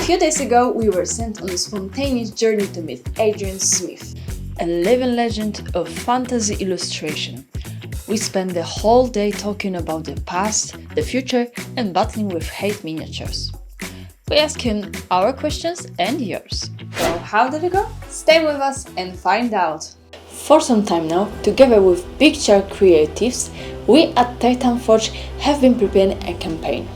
few days ago, we were sent on a spontaneous journey to meet Adrian Smith, a living legend of fantasy illustration. We spent the whole day talking about the past, the future, and battling with hate miniatures. We asked him our questions and yours. So how did it go? Stay with us and find out. For some time now, together with Big Shark Creatives, we at Titanforge have been preparing a campaign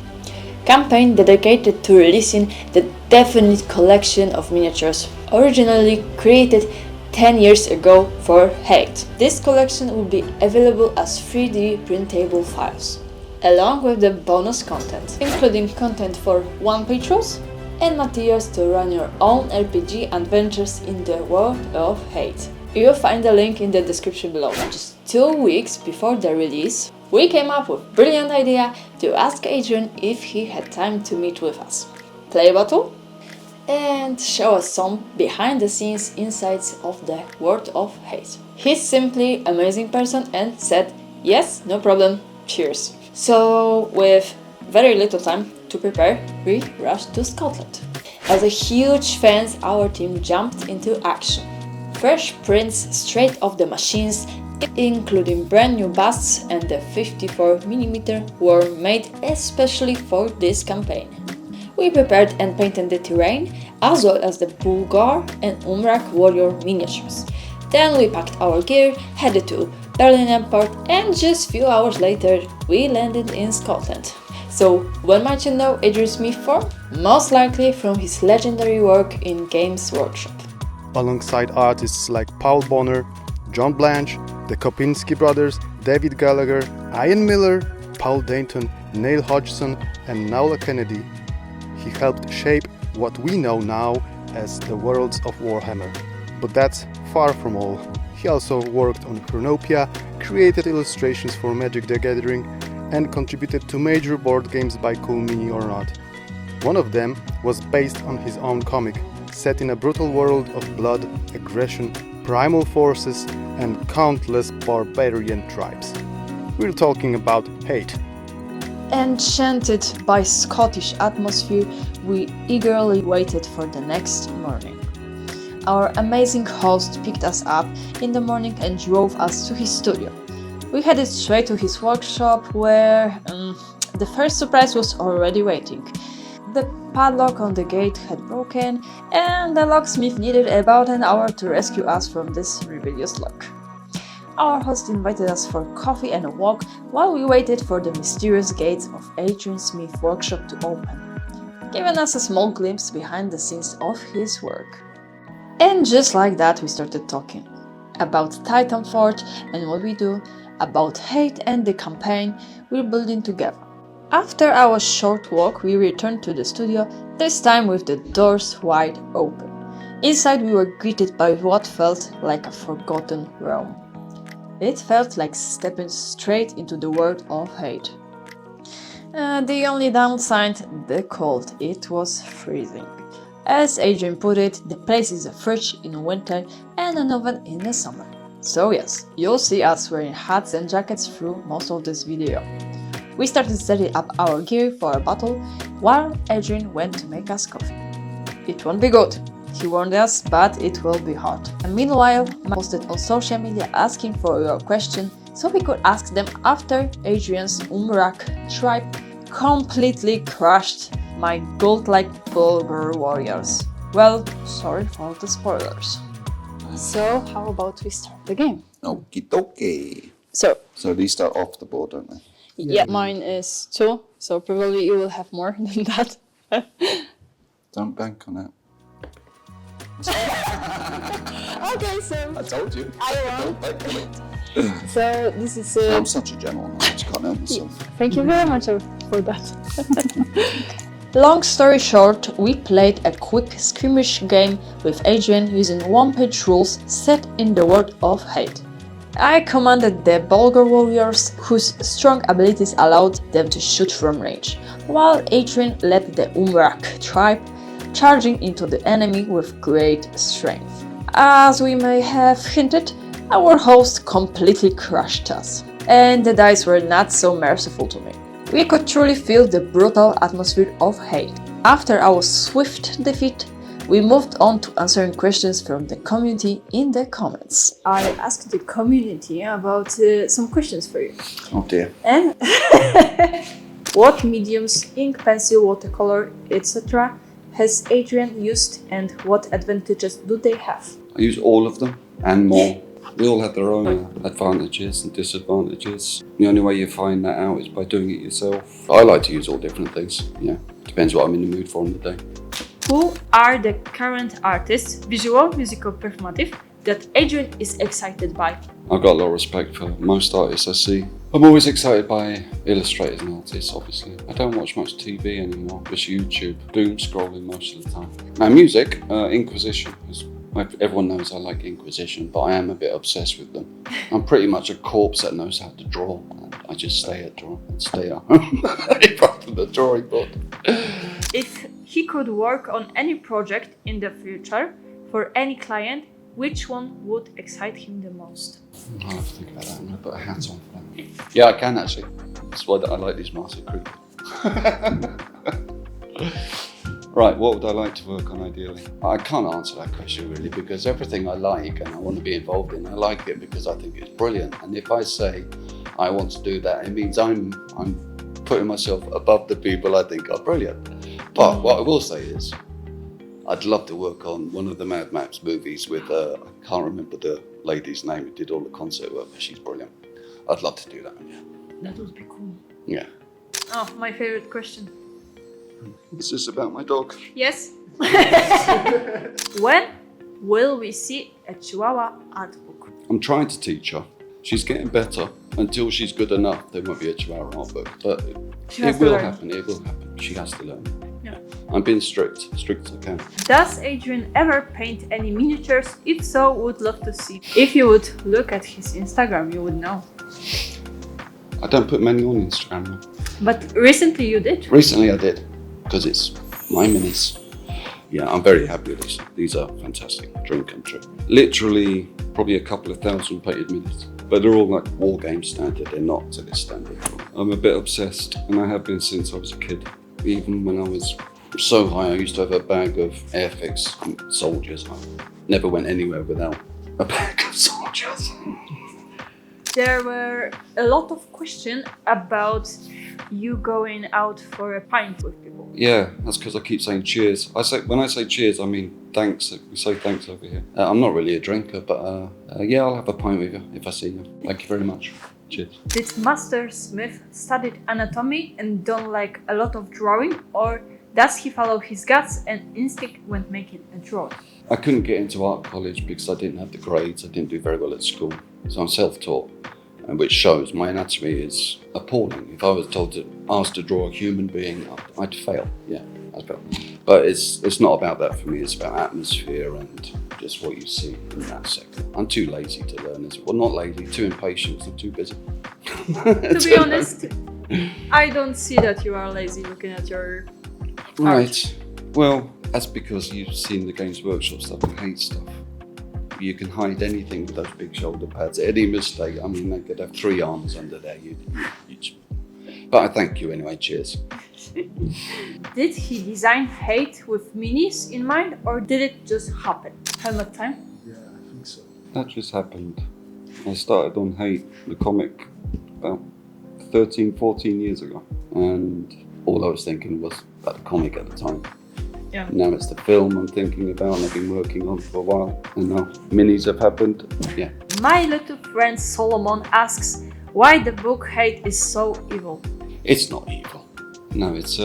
dedicated to releasing the definite collection of miniatures originally created 10 years ago for hate. This collection will be available as 3D printable files, along with the bonus content, including content for one-page rules and materials to run your own RPG adventures in the world of hate. You'll find the link in the description below. Just 2 weeks before the release, we came up with a brilliant idea to ask Adrian if he had time to meet with us, play a battle, and show us some behind-the-scenes insights of the world of hate. He's simply an amazing person and said, yes, no problem, cheers. So, with very little time to prepare, we rushed to Scotland. As a huge fans, our team jumped into action. Fresh prints straight off the machines, including brand new busts, and the 54mm were made especially for this campaign. We prepared and painted the terrain, as well as the Bulgar and Umrak warrior miniatures. Then we packed our gear, headed to Berlin airport, and just a few hours later we landed in Scotland. So, when might you know Adrian Smith from? Most likely from his legendary work in Games Workshop. Alongside artists like Paul Bonner, John Blanche, the Kopinski brothers, David Gallagher, Ian Miller, Paul Dainton, Neil Hodgson, and Naula Kennedy, he helped shape what we know now as the worlds of Warhammer. But that's far from all. He also worked on Chronopia, created illustrations for Magic the Gathering, and contributed to major board games by Cool Mini or Not. One of them was based on his own comic, set in a brutal world of blood, aggression, primal forces, and countless barbarian tribes. We're talking about hate. Enchanted by Scottish atmosphere, we eagerly waited for the next morning. Our amazing host picked us up in the morning and drove us to his studio. We headed straight to his workshop where the first surprise was already waiting. The padlock on the gate had broken, and the locksmith needed about an hour to rescue us from this rebellious lock. Our host invited us for coffee and a walk while we waited for the mysterious gates of Adrian Smith's workshop to open, giving us a small glimpse behind the scenes of his work. And just like that, we started talking about Titanforge and what we do, about hate and the campaign we're building together. After our short walk, we returned to the studio, this time with the doors wide open. Inside, we were greeted by what felt like a forgotten realm. It felt like stepping straight into the world of hate. The only downside, the cold. It was freezing. As Adrian put it, the place is a fridge in winter and an oven in the summer. So yes, you'll see us wearing hats and jackets through most of this video. We started setting up our gear for a battle while Adrian went to make us coffee. It won't be good, he warned us, but it will be hot. And meanwhile, I posted on social media asking for your question so we could ask them after Adrian's Umrak tribe completely crushed my gold-like Bulgar warriors. Well, sorry for the spoilers. So, how about we start the game? Okie dokie. So these start off the board, don't they? Yeah, mine is 2, so probably you will have more than that. Don't bank on it. Okay, so I told you. I won. Don't bank on it. So this is. I'm such a gentleman. I just can't help myself. Thank you very much for that. Long story short, we played a quick skirmish game with Adrian using one-page rules set in the world of hate. I commanded the Bulgar warriors, whose strong abilities allowed them to shoot from range, while Adrian led the Umrak tribe, charging into the enemy with great strength. As we may have hinted, our host completely crushed us, and the dice were not so merciful to me. We could truly feel the brutal atmosphere of hate. After our swift defeat, we moved on to answering questions from the community in the comments. I asked the community about some questions for you. Oh dear. And what mediums, ink, pencil, watercolor, etc. has Adrian used and what advantages do they have? I use all of them and more. They all have their own advantages and disadvantages. The only way you find that out is by doing it yourself. I like to use all different things. Yeah, depends what I'm in the mood for on the day. Who are the current artists, visual, musical, performative, that Adrian is excited by? I've got a lot of respect for most artists I see. I'm always excited by illustrators and artists, obviously. I don't watch much TV anymore, just YouTube, doom scrolling most of the time. Now music, Inquisition. Everyone knows I like Inquisition, but I am a bit obsessed with them. I'm pretty much a corpse that knows how to draw. And I just stay at home in front of the drawing board. If he could work on any project in the future for any client, which one would excite him the most? I'll have to think about that. I'm going to put a hat on for that. Yeah, I can actually. That's why I like these Master Crew. Right, what would I like to work on ideally? I can't answer that question really, because everything I like and I want to be involved in, I like it because I think it's brilliant. And if I say I want to do that, it means I'm putting myself above the people I think are brilliant. But what I will say is, I'd love to work on one of the Mad Max movies with, I can't remember the lady's name who did all the concert work, but she's brilliant. I'd love to do that, yeah. That would be cool. Yeah. Oh, my favorite question. Is this about my dog? Yes. When will we see a Chihuahua art book? I'm trying to teach her. She's getting better. Until she's good enough, there won't be a Chihuahua art book. But it will happen, it will happen. She has to learn. Yeah. I'm being strict as I can. Does Adrian ever paint any miniatures? If so, would love to see. If you would look at his Instagram, you would know. I don't put many on Instagram now. But recently you did. Recently I did, because it's my minis. Yeah, I'm very happy with these. These are fantastic. Dream come true. Literally, probably a couple of thousand painted minis. But they're all like war game standard. They're not to this standard. I'm a bit obsessed, and I have been since I was a kid. Even when I was so high, I used to have a bag of Airfix soldiers. I never went anywhere without a bag of soldiers. There were a lot of questions about you going out for a pint with people. Yeah, that's because I keep saying cheers. When I say cheers, I mean thanks. We say thanks over here. I'm not really a drinker, but yeah, I'll have a pint with you if I see you. Thank you very much. Cheers. Did Master Smith studied anatomy and done like a lot of drawing, or does he follow his guts and instinct when making a drawing? I couldn't get into art college because I didn't have the grades. I didn't do very well at school, so I'm self-taught. And which shows my anatomy is appalling. If I was asked to draw a human being, I'd fail. Yeah, I'd fail. But it's not about that for me. It's about atmosphere and just what you see in that second. I'm too lazy to learn as well. Not lazy, too impatient. I'm too busy. To be honest, I don't see that you are lazy looking at your Right. Well, that's because you've seen the Games Workshop stuff and hate stuff. You can hide anything with those big shoulder pads. Any mistake, I mean, they could have 3 arms under there. But I thank you anyway. Cheers. Did he design Hate with minis in mind, or did it just happen? Helmet time? Yeah, I think so. That just happened. I started on Hate, the comic, about 13, 14 years ago. And all I was thinking was about the comic at the time. Yeah. Now it's the film I'm thinking about and I've been working on for a while. And now minis have happened. Yeah. My little friend Solomon asks why the book Hate is so evil. It's not evil. No, it's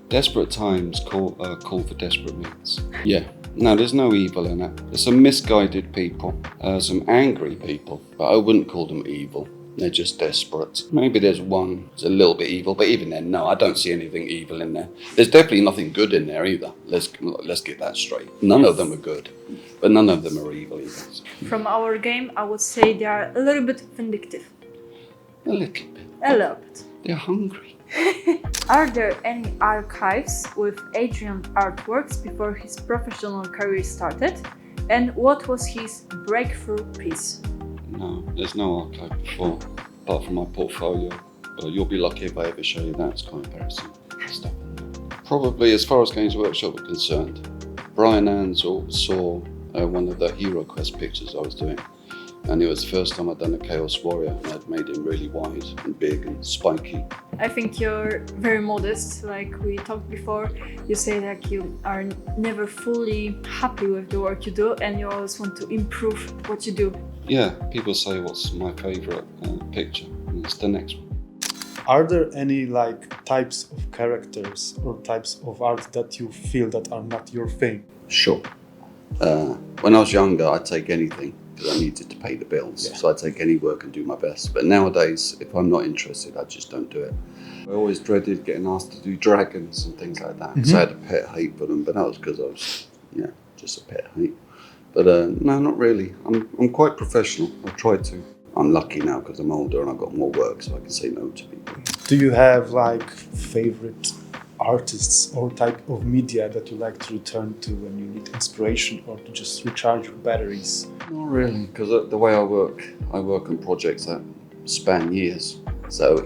desperate times call for desperate means. Yeah. No, there's no evil in it. There's some misguided people, some angry people, but I wouldn't call them evil. They're just desperate. Maybe there's one that's a little bit evil, but even then, no, I don't see anything evil in there. There's definitely nothing good in there either. Let's get that straight. None of them are good, but none of them are evil either. From our game, I would say they are a little bit vindictive. A little bit. A little bit. They're hungry. Are there any archives with Adrian artworks before his professional career started? And what was his breakthrough piece? No, there's no archive before, apart from my portfolio. But you'll be lucky if I ever show you that. It's quite embarrassing. Stuff in there. Probably, as far as Games Workshop are concerned, Brian Ansell saw one of the Hero Quest pictures I was doing, and it was the first time I'd done a Chaos Warrior, and I'd made him really wide and big and spiky. I think you're very modest, like we talked before. You say like you are never fully happy with the work you do and you always want to improve what you do. Yeah, people say what's my favourite picture, and it's the next one. Are there any like types of characters or types of art that you feel that are not your thing? Sure. When I was younger, I'd take anything because I needed to pay the bills. Yeah. So I'd take any work and do my best. But nowadays, if I'm not interested, I just don't do it. I always dreaded getting asked to do dragons and things like that. So I had a pet hate for them, but that was because I was, just a pet hate. But no, not really. I'm quite professional. I try to. I'm lucky now because I'm older and I've got more work, so I can say no to people. Do you have like favorite artists or type of media that you like to return to when you need inspiration or to just recharge your batteries? Not really, because the way I work on projects that span years. So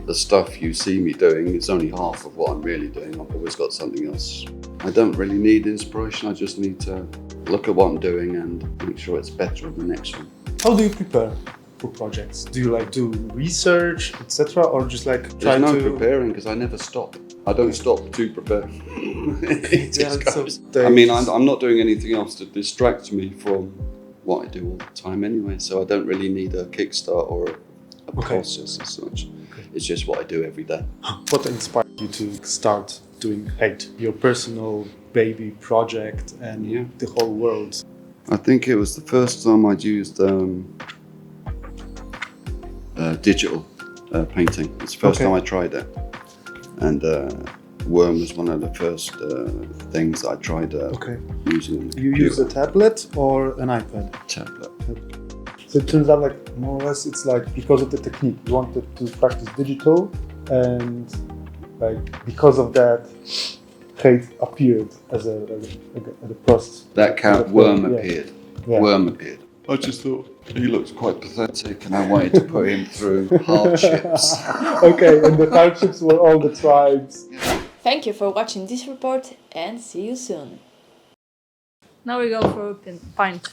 the stuff you see me doing is only half of what I'm really doing. I've always got something else. I don't really need inspiration. I just need to look at what I'm doing and make sure it's better on the next one. How do you prepare for projects? Do you like do research, etc., or just like try There's no to preparing because I never stop. I don't stop to prepare. It just Yeah, so goes. they- I mean, I'm not doing anything else to distract me from what I do all the time anyway. So I don't really need a kickstart or a process as such. It's just what I do every day. What inspired you to start doing Hate, your personal baby project and Yeah. the whole world? I think it was the first time I'd used digital painting. It's the first time I tried it. And Worm was one of the first things I tried using on the You computer. use a tablet or an iPad? Tablet. So it turns out like more or less it's like because of the technique you wanted to practice digital and like because of that Hate appeared as a process. That cat Worm appeared. Yeah. Worm appeared. I just thought he looked quite pathetic and I wanted to put him through hardships. Okay, and the hardships were all the tribes. Thank you for watching this report and see you soon. Now we go for a pint.